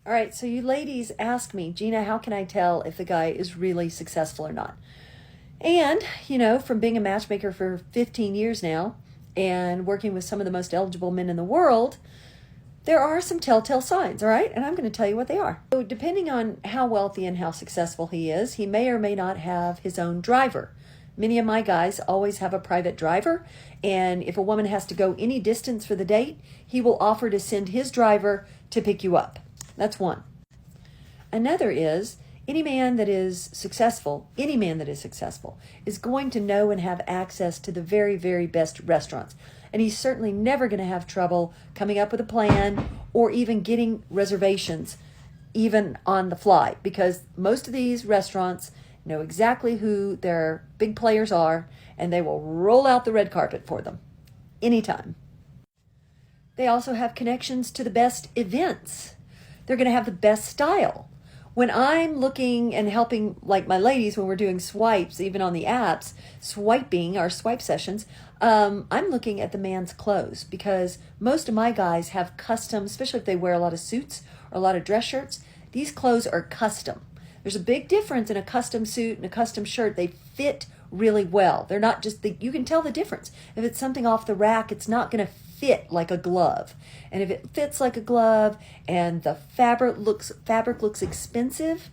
All right, so you ladies ask me, Gina, how can I tell if the guy is really successful or not? And, from being a matchmaker for 15 years now and working with some of the most eligible men in the world, there are some telltale signs, all right? And I'm going to tell you what they are. So depending on how wealthy and how successful he is, he may or may not have his own driver. Many of my guys always have a private driver, and if a woman has to go any distance for the date, he will offer to send his driver to pick you up. That's one. Another is any man that is successful is going to know and have access to the very, very best restaurants. And he's certainly never going to have trouble coming up with a plan or even getting reservations, even on the fly, because most of these restaurants know exactly who their big players are, and they will roll out the red carpet for them anytime. They also have connections to the best events. They're going to have the best style. When I'm looking and helping, like my ladies, when we're doing swipes, even on the apps, swiping our swipe sessions, I'm looking at the man's clothes, because most of my guys have custom, especially if they wear a lot of suits or a lot of dress shirts. These clothes are custom. There's a big difference in a custom suit and a custom shirt. They fit really well. They're not just, you can tell the difference. If it's something off the rack, it's not going to fit like a glove. And if it fits like a glove and the fabric looks expensive,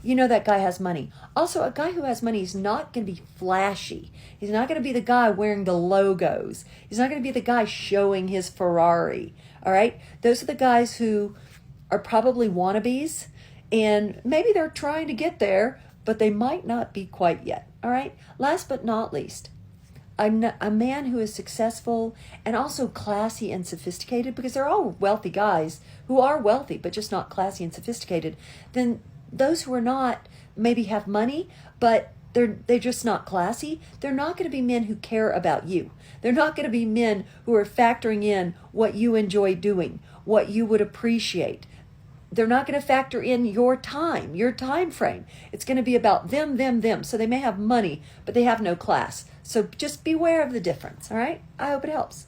that guy has money. Also, a guy who has money is not going to be flashy. He's not going to be the guy wearing the logos. He's not going to be the guy showing his Ferrari. All right? Those are the guys who are probably wannabes, and maybe they're trying to get there, but they might not be quite yet. All right? Last but not least, a man who is successful and also classy and sophisticated, because they're all wealthy guys who are wealthy but just not classy and sophisticated. Then those who are not maybe have money, but they're just not classy. They're not going to be men who care about you. They're not going to be men who are factoring in what you enjoy doing, what you would appreciate. They're not going to factor in your time frame. It's going to be about them. So they may have money, but they have no class. So just beware of the difference, all right? I hope it helps.